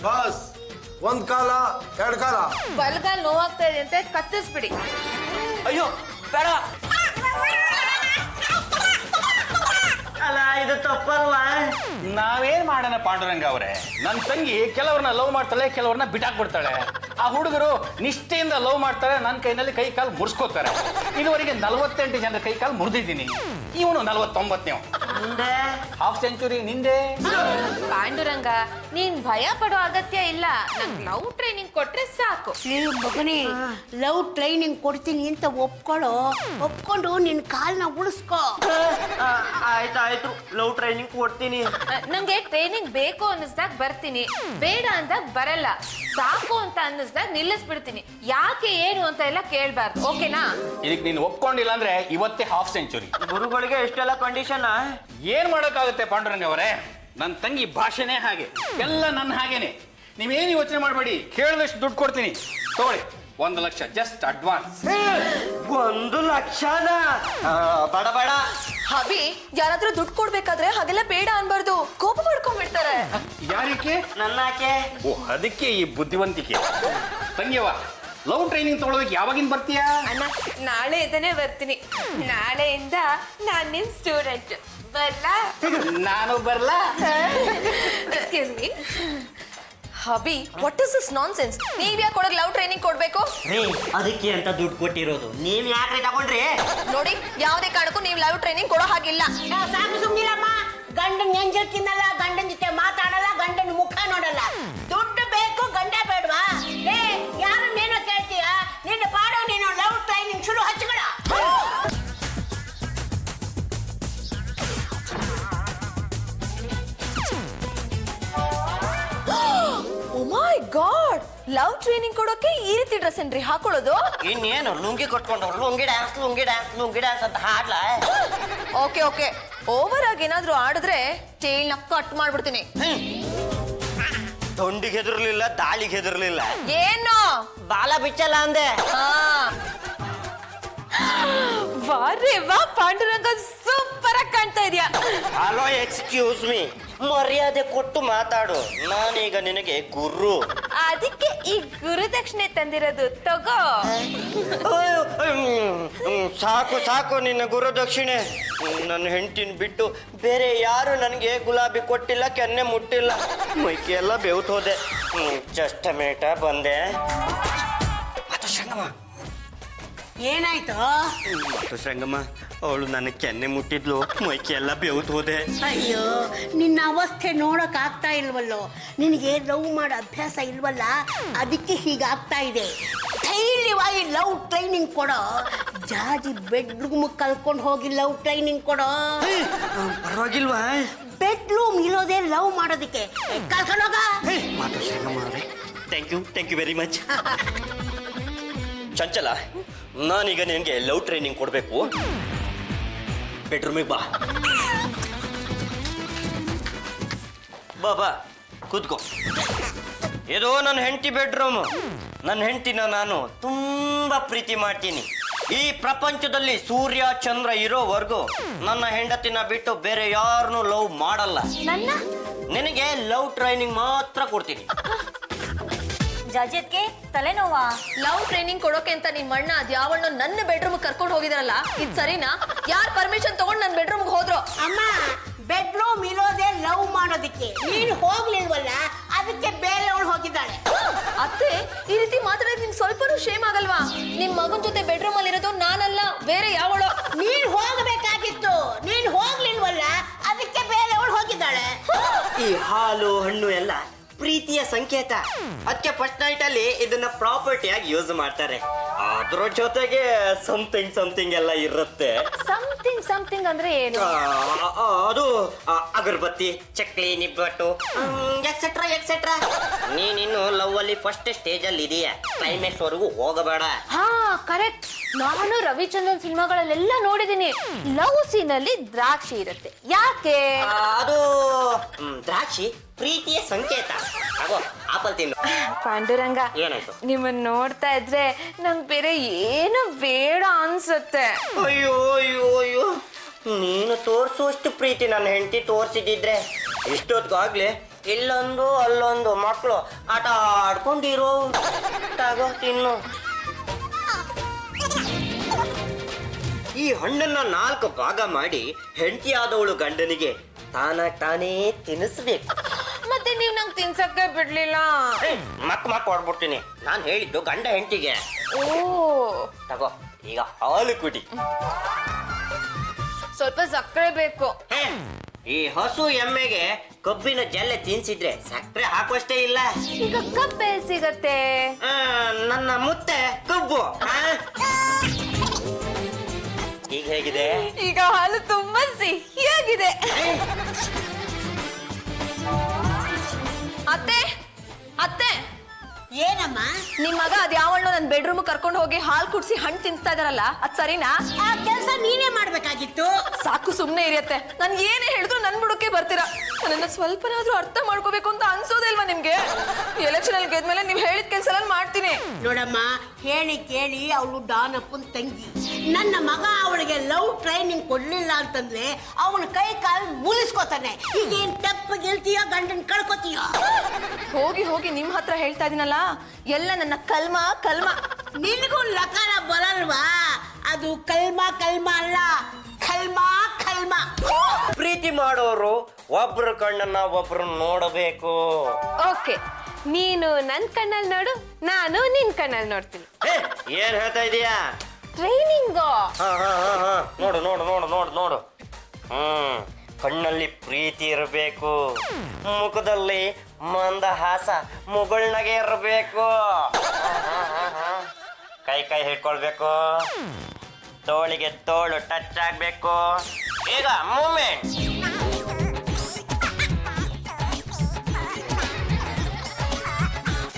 ಬಾಸ್ ಒಂದ್ ಕಾಲ ಎರಡ್ ಕಾಲ ಬಲ್ಗಾಲ್ ನೋವಾಗ್ತಾ ಇದೆ ಅಂತ ಕತ್ತಿಸ್ಬಿಡಿ. ಅಯ್ಯೋ ಬೇಡ. ಅಲ್ಲ ಇದು ತಪ್ಪಲ್ವಾ? ನಾವೇನ್ ಮಾಡೋಣ ಪಾಂಡುರಂಗ ಅವರೇ? ನನ್ನ ತಂಗಿ ಕೆಲವ್ರನ್ನ ಲವ್ ಮಾಡ್ತಾಳೆ, ಕೆಲವ್ರನ್ನ ಬಿಟ್ಟಾಕ್ಬಿಡ್ತಾಳೆ. ಆ ಹುಡುಗರು ನಿಷ್ಠೆಯಿಂದ ಲವ್ ಮಾಡ್ತಾರೆ, ನನ್ನ ಕೈನಲ್ಲಿ ಕೈ ಕಾಲು ಮುರಿಸ್ಕೋತಾರೆ. ಇದುವರೆಗೆ 48 ಜನರ ಕೈ ಕಾಲು ಮುರಿದಿದ್ದೀನಿ. ಇವನು 49ನೇವ್. ಮುಂದೆ ಹಾಫ್ ಸೆಂಚುರಿ ನಿಂದೆ. ಪಾಂಡುರಂಗ, ನೀನ್ ಭಯ ಪಡೋ ಅಗತ್ಯ ಇಲ್ಲ. ನಂಗೆ ಲವ್ ಟ್ರೈನಿಂಗ್ ಕೊಟ್ರೆ ಸಾಕು. ನೀನು ಮಗನೇ ಲವ್ ಟ್ರೈನಿಂಗ್ ಕೊಡ್ತೀನಿ ಅಂತ ಒಪ್ಕೊಂಡು ನಿನ್ ಕಾಲ್ನ ಉಳಿಸ್ಕೋ. ಆಯ್ತು ಲವ್ ಟ್ರೈನಿಂಗ್ ಕೊಡ್ತೀನಿ. ನಂಗೆ ಟ್ರೈನಿಂಗ್ ಬೇಕು ಅನ್ನಿಸ್ದಾಗ ಬರ್ತೀನಿ, ಬೇಡ ಅಂದಾಗ ಬರಲ್ಲ. ಸಾಕು ಅಂತ ಅನ್ನಿಸ್ದಾಗ ನಿಲ್ಲಿಸ್ಬಿಡ್ತೀನಿ. ಯಾಕೆ ಏನು ಅಂತ ಎಲ್ಲ ಕೇಳ್ಬಾರ್ದು, ಓಕೆನಾ? ಇದಕ್ಕೆ ನೀನು ಒಪ್ಕೊಂಡಿಲ್ಲ ಅಂದ್ರೆ ಇವತ್ತೇ ಹಾಫ್ ಸೆಂಚುರಿ. ಗುರುಗಳಿಗೆ ಎಷ್ಟೆಲ್ಲ ಕಂಡೀಷನ್. ಏನ್ ಮಾಡೋಕ್ಕಾಗುತ್ತೆ ಪಾಂಡುರಂಗ ಅವರೇ? ನನ್ನ ತಂಗಿ ಭಾಷೆನೇ ಹಾಗೆ, ಎಲ್ಲ ನನ್ನ ಹಾಗೇನೆ. ನೀವೇನು ಯೋಚನೆ ಮಾಡಬೇಡಿ, ಕೇಳಿದಷ್ಟು ದುಡ್ಡು ಕೊಡ್ತೀನಿ. ತಗೊಳ್ಳಿ, 1 ಲಕ್ಷ ಜಸ್ಟ್ ಅಡ್ವಾನ್ಸ್. 1 ಲಕ್ಷನ? ಬೇಡ ಬೇಡ. ಹಬಿ, ಯಾರಾದ್ರೂ ದುಡ್ಡು ಕೊಡ್ಬೇಕಾದ್ರೆ ಹಾಗೆಲ್ಲ ಬೇಡ ಅನ್ಬಾರ್ದು, ಕೋಪ ಮಾಡ್ಕೊಂಡ್ಬಿಡ್ತಾರೆ. ಯಾರಿಗೆ? ನನ್ನಾಕೆ? ಓ, ಅದಕ್ಕೆ ಈ ಬುದ್ಧಿವಂತಿಕೆ. ತಂಗಿಯವ, ಲವ್ ಟ್ರೈನಿಂಗ್ ತಗೊಳ್ಳೋದಕ್ಕೆ ಯಾವಾಗಿಂದ ಬರ್ತೀಯಾ? ಅಣ್ಣ, ನಾಳೆಯಿಂದನೇ ಬರ್ತೀನಿ. ನಾಳೆಯಿಂದ ನಾನ್ ನಿಮ್ ಸ್ಟೂಡೆಂಟ್. ಬರ್ಲಾ? ನಾನು ಬರ್ಲಾ? Excuse me. Hubby, what is this nonsense? ನೀವ್ ಯಾಕೆ ಕೊಡೋದು ಲವ್ ಟ್ರೈನಿಂಗ್ ಕೊಡ್ಬೇಕು? ರೀ, ಅದಕ್ಕೆ ಅಂತ ದುಡ್ಡು ಕೊಟ್ಟಿರೋದು. ನೀವ್ ಯಾಕ್ರಿ ತಗೊಂಡ್ರಿ? ನೋಡಿ, ಯಾವುದೇ ಕಾರಣಕ್ಕೂ ನೀವು ಲವ್ ಟ್ರೈನಿಂಗ್ ಕೊಡೋ ಹಾಗಿಲ್ಲ. ಸಾಕು ಸುಮ್ನಿರಮ್ಮ. ಗಂಡನ್ ಎಂಜಲ್ ತಿನ್ನಲ್ಲ, ಗಂಡನ್ ಜೊತೆ ಮಾತಾಡಲ್ಲ, ಗಂಡನ ಮುಖ ನೋಡಲ್ಲ. ದುಡ್ಡು ಬೇಕು, ಗಂಡ ಬೇಡವಾ? ಏ, ಯಾರನ್ನೇನೋ ಕೇಳ್ತೀಯ? ನಿನ್ನ ಪಾಡೋ ನೀನು ಲವ್ ಟ್ರೈನಿಂಗ್ ಶುರು ಹಚ್ಕೊಳ. ಓ ಮೈ ಗಾಡ್, ಲವ್ ಟ್ರೈನಿಂಗ್ ಕೊಡೋಕೆ ಈ ರೀತಿ ಡ್ರೆಸ್ ಏನ್ರಿ ಹಾಕೊಳ್ಳೋದು? ಇನ್ನೇನು ಲುಂಗಿ ಕೊಟ್ಕೊಂಡು ಲುಂಗಿ ಡ್ಯಾನ್ಸ್ ಅಂತ ಹಾಡ್ಲಾ? ಓಕೆ ಓಕೆ, ಓವರ್ ಆಗಿ ಏನಾದ್ರೂ ಆಡಿದ್ರೆ ಟೇಲ್ ನ ಕಟ್ ಮಾಡ್ಬಿಡ್ತೀನಿ. ತೊಂಡಿಗೆ ಹೆದರ್ಲಿಲ್ಲ, ದಾಳಿಗೆ ಹೆದರ್ಲಿಲ್ಲ. ಏನು ಬಾಲ ಬಿಚ್ಚಲ್ಲ ಅಂದೆ. ವಾರೇ ವಾ, ಪಾಂಡುರಂಗ ಸೂಪರ್ ಆಗಿ ಕಾಣ್ತಾ ಇದೆಯಾ. ಹಲೋ, ಎಕ್ಸ್ಕ್ಯೂಸ್ ಮೀ, ಮರ್ಯಾದೆ ಕೊಟ್ಟು ಮಾತಾಡು. ನಾನೀಗ ನಿನಗೆ ಗುರು. ಅದಕ್ಕೆ ಈ ಗುರುದಕ್ಷಿಣೆ ತಂದಿರೋದು, ತಗೋ. ಸಾಕು ನಿನ್ನ ಗುರು ದಕ್ಷಿಣೆ. ನನ್ನ ಹೆಂಡತಿನ ಬಿಟ್ಟು ಬೇರೆ ಯಾರು ನನಗೆ ಗುಲಾಬಿ ಕೊಟ್ಟಿಲ್ಲ, ಕೆನ್ನೆ ಮುಟ್ಟಿಲ್ಲ. ಮೈಕೆ ಎಲ್ಲ ಬೆವ್ತು ಹೋದೆ. ಜಸ್ಟ್ ಮೇಟ ಬಂದೆ. ಅದು ಸಂಗಮ. ಏನಾಯ್ತು? ಮತ್ತು ಸಂಗಮ, ಅವಳು ನನ್ನ ಕೆನ್ನೆ ಮುಟ್ಟಿದ್ಲು, ಮೈಕೆ ಎಲ್ಲ ಬೆವ್ತು ಹೋದೆ. ಅಯ್ಯೋ, ನಿನ್ನ ಅವಸ್ಥೆ ನೋಡಕ್ ಆಗ್ತಾ ಇಲ್ವಲ್ಲೋ. ನಿನಗೆ ಲವ್ ಮಾಡೋ ಅಭ್ಯಾಸ ಇಲ್ವಲ್ಲ, ಅದಕ್ಕೆ ಹೀಗಾಗ್ತಾ ಇದೆ. ಧೈರ್ಯವಾಗಿ ಲವ್ ಟ್ರೈನಿಂಗ್ ಕೊಡೋ. ಜಾಜಿ ಬೆಡ್ರೂಮ್ ಕಲ್ಕೊಂಡು ಹೋಗಿ ಲವ್ ಟ್ರೈನಿಂಗ್ ಕೊಡೋ. ಪರವಾಗಿಲ್ವಾ? ಬೆಡ್ರೂಮ್ ಇರೋದೇ ಲವ್ ಮಾಡೋದಕ್ಕೆ. ಕಲ್ಕೊಂಡೋಗ. ಮಾತು ಸಂಗಮ ಅವರೇ, ಥ್ಯಾಂಕ್ ಯು ವೆರಿ ಮಚ್. ಚಂಚಲ, ನಾನೀಗ ನಿನಗೆ ಲವ್ ಟ್ರೈನಿಂಗ್ ಕೊಡಬೇಕು. ಬೆಡ್ರೂಮಿಗೆ ಬಾ ಕೂತ್ಕೋ. ಇದು ನನ್ನ ಹೆಂಡತಿ ಬೆಡ್ರೂಮ್. ನನ್ನ ಹೆಂಡತಿನ ನಾನು ತುಂಬಾ ಪ್ರೀತಿ ಮಾಡ್ತೀನಿ. ಈ ಪ್ರಪಂಚದಲ್ಲಿ ಸೂರ್ಯ ಚಂದ್ರ ಇರೋವರೆಗೂ ನನ್ನ ಹೆಂಡತಿನ ಬಿಟ್ಟು ಬೇರೆ ಯಾರನ್ನೂ ಲವ್ ಮಾಡಲ್ಲ. ನಿನಗೆ ಲವ್ ಟ್ರೈನಿಂಗ್ ಮಾತ್ರ ಕೊಡ್ತೀನಿ. ಜಾಜತ್ಗೆ ತಲೆನೋವಾ? ಲವ್ ಟ್ರೈನಿಂಗ್ ಕೊಡೋಕೆ ಅಂತ ನಿಮ್ ಅಣ್ಣ ಅದ್ಯಾವಣ್ಣು ನನ್ನ ಬೆಡ್ರೂಮ್ ಕರ್ಕೊಂಡು ಹೋಗಿದಾರಲ್ಲ, ಇದು ಸರಿನಾ? ಯಾರ್ ಪರ್ಮಿಷನ್ ತಗೊಂಡು ನನ್ನ ಬೆಡ್ರೂಮ್ ಹೋದ್ರು? ಅಮ್ಮ, ಬೆಡ್ರೂಮ್ ಇರೋದೇ ಲವ್ ಮಾಡೋದಕ್ಕೆ. ನೀನು ಹೋಗ್ಲಿಲ್ವಲ್ಲ, ಅದಕ್ಕೆ ಬೇರೆಯವಳು ಹೋಗಿದ್ದಾಳೆ. ಅತ್ತೆ, ಈ ರೀತಿ ಮಾತಾಡೋದು ನಿಮ್ಗೆ ಸ್ವಲ್ಪನೂ ಶೇಮ್ ಆಗಲ್ವಾ? ನಿಮ್ ಮಗನ ಜೊತೆ ಬೆಡ್ರೂಮ್ ಅಲ್ಲಿ ಇರೋದು ನಾನಲ್ಲ, ಬೇರೆ ಯಾವಳೋ. ನೀನು ಹೋಗಬೇಕಾಗಿತ್ತು, ನೀನು ಹೋಗ್ಲಿಲ್ವಲ್ಲ, ಅದಕ್ಕೆ ಬೇರೆಯವಳು ಹೋಗಿದ್ದಾಳೆ. ಈ ಹಾಲು ಹಣ್ಣು ಎಲ್ಲ ಪ್ರೀತಿಯ ಸಂಕೇತ. ಅದಕ್ಕೆ ಫಸ್ಟ್ ನೈಟ್ ಅಲ್ಲಿ ಇದನ್ನ ಪ್ರಾಪರ್ಟಿ ಆಗಿ ಯೂಸ್ ಮಾಡ್ತಾರೆ. ಅದ್ರ ಜೊತೆಗೆ ಸಮಥಿಂಗ್ ಎಲ್ಲ ಇರುತ್ತೆ. ಸಮಥಿಂಗ್ ಅಂದ್ರೆ ಏನು? ಅದು ಅಗರಬತ್ತಿ, ಚಕ್ಲಿ, ನಿಬ್ಬಟ್ಟು, ಎಕ್ಸೆಟ್ರಾ. ನೀನಿನ್ನು ಲವ್ ಅಲ್ಲಿ ಫಸ್ಟ್ ಸ್ಟೇಜ್ ಅಲ್ಲಿ ಇದೀಯ, ಕ್ಲೈಮ್ಯಾಕ್ಸ್ ವರೆಗೂ ಹೋಗಬೇಡ. ಹಾ, ಕರೆಕ್ಟ್. ನಾನು ರವಿಚಂದ್ರನ್ ಸಿನಿಮಾಗಳಲ್ಲೆಲ್ಲ ನೋಡಿದೀನಿ. ಲವ್ ಸೀನ್ ಅಲ್ಲಿ ದ್ರಾಕ್ಷಿ ಇರುತ್ತೆ. ಯಾಕೆ? ಅದು ದ್ರಾಕ್ಷಿ ಪ್ರೀತಿಯ ಸಂಕೇತ. ತಗೋ ಆಪಲ್ ತಿನ್ನು. ಪಾಂಡುರಂಗ, ಏನಾಯ್ತು? ನಿಮ್ಮನ್ನ ನೋಡ್ತಾ ಇದ್ರೆ ನಂಗೆ ಬೇರೆ ಏನು ಬೇಡ ಅನ್ಸುತ್ತೆ. ಅಯ್ಯೋ ಅಯ್ಯೋ ಅಯ್ಯೋ, ನೀನು ತೋರಿಸುವಷ್ಟು ಪ್ರೀತಿ ನನ್ನ ಹೆಂಡತಿ ತೋರಿಸಿದಿದ್ರೆ ಇಷ್ಟೊತ್ತಿಗಾಗ್ಲೇ ಇಲ್ಲೊಂದು ಅಲ್ಲೊಂದು ಮಕ್ಕಳು ಆಟ ಆಡ್ಕೊಂಡಿರೋ. ತಗೋ ತಿನ್ನು. ಈ ಹಣ್ಣನ್ನ 4 ಭಾಗ ಮಾಡಿ ಹೆಂಡತಿ ಆದವಳು ಗಂಡನಿಗೆ ತಾನೇ ತಿನ್ನಿಸ್ಬೇಕು. ಮತ್ತೆ ನೀವ್ ನಂಗೆ ತಿನ್ಸಕ್ಕೆ ಬಿಡ್ಲಿಲ್ಲ. ಮಕ್ ಹೊಡ್ಬಿಡ್ತೀನಿ. ನಾನು ಹೇಳಿದ್ದು ಗಂಡ ಹೆಂಡತಿಗೆ. ಓ, ತಗೋ ಈಗ ಹಾಲು ಕುಡಿ. ಸ್ವಲ್ಪ ಸಕ್ಕರೆ ಬೇಕು. ಈ ಹಸು ಎಮ್ಮೆಗೆ ಕಬ್ಬಿನ ಜಲ್ಲೆ ತಿನ್ಸಿದ್ರೆ ಸಕ್ಕರೆ ಹಾಕುವಷ್ಟೇ ಇಲ್ಲ. ಈಗ ಕಬ್ಬೆ ಸಿಗತ್ತೆ. ನನ್ನ ಮುತ್ತೆ ಕಬ್ಬು. ಈಗ ಹೇಗಿದೆ? ಈಗ ಹಾಲು ತುಂಬಾ ಸಿಹಿಯಾಗಿದೆ. ಅತ್ತೆ ಅತ್ತೆ, ಏನಮ್ಮ? ನಿಮ್ ಮಗ ಅದ್ ಯಾವಳು ನನ್ನ ಬೆಡ್ರೂಮ್ ಕರ್ಕೊಂಡು ಹೋಗಿ ಹಾಲು ಕುಡ್ಸಿ ಹಣ್ಣು ತಿನ್ಸ್ತಾ ಇದಾರಲ್ಲ, ಅದ್ ಸರಿನಾ? ಆ ಕೆಲಸ ನೀನೇ ಮಾಡ್ಬೇಕಾಗಿತ್ತು. ಸಾಕು, ಸುಮ್ನೆ ಇರಿಯತ್ತೆ. ನನ್ ಏನೇ ಹೇಳಿದ್ರು ನನ್ ಬುಡಕ್ಕೆ ಬರ್ತೀರಾ. ನನ್ನ ಸ್ವಲ್ಪನಾದ್ರೂ ಅರ್ಥ ಮಾಡ್ಕೋಬೇಕು ಅಂತ ಅನ್ಸೋದೇ ಇಲ್ವಾ ನಿಮ್ಗೆ? ಎಲೆಕ್ಷನ್ ಅಲ್ಲಿ ಗೆದ್ಮೇಲೆ ನೀವ್ ಹೇಳಿದ ಕೆಲಸ ಮಾಡ್ತೀನಿ. ನೋಡಮ್ಮ, ಹೇಳಿ ಕೇಳಿ ಅವಳು ಡಾನಪ್ಪನ್ ತಂಗಿ. ನನ್ನ ಮಗ ಅವಳಿಗೆ ಲವ್ ಟ್ರೈನಿಂಗ್ ಕೊಡ್ಲಿಲ್ಲ ಅಂತಂದ್ರೆ ಅವನ ಕೈ ಕಾಲು ಮುಲಿಸ್ಕೋತಾನೆ. ಈಗ ಏನ್ ತಪ್ಪ ಗೆಲ್ತೀಯ, ಗಂಡನ್ ಕಳ್ಕೊತೀಯ? ಹೋಗಿ ಹೋಗಿ ನಿಮ್ ಹತ್ರ ಹೇಳ್ತಾ ಇದೀನಲ್ಲ, ಎಲ್ಲ ನನ್ನ ಕಲ್ಮ ಕಲ್ಮ. ನಿನಗೂ ಲಕಾರ ಬರಲ್ವಾ? ಅದು ಕಲ್ಮ ಅಲ್ಲ, ಖಲ್ಮ. ಪ್ರೀತಿ ಮಾಡೋರು ಒಬ್ರು ಕಣ್ಣನ್ನ ಒಬ್ರು ನೋಡಬೇಕು. ಓಕೆ, ನೀನು ನನ್ ಕಣ್ಣಲ್ಲಿ ನೋಡು, ನಾನು ನಿನ್ ಕಣ್ಣಲ್ಲಿ ನೋಡ್ತೀನಿ. ಏನ್ ಹೇಳ್ತಾ ಇದೀಯಾ? ಟ್ರೈನಿಂಗ್. ನೋಡು. ಕಣ್ಣಲ್ಲಿ ಪ್ರೀತಿ ಇರಬೇಕು, ಮುಖದಲ್ಲಿ ಮಂದಹಾಸ ಮುಗುಳ್ನಗೆ ಇರಬೇಕು, ಕೈ ಹಿಡ್ಕೊಳ್ಬೇಕು, ತೋಳಿಗೆ ತೋಳು ಟಚ್ ಆಗ್ಬೇಕು. ಈಗ ಮೂಮೆಂಟ್.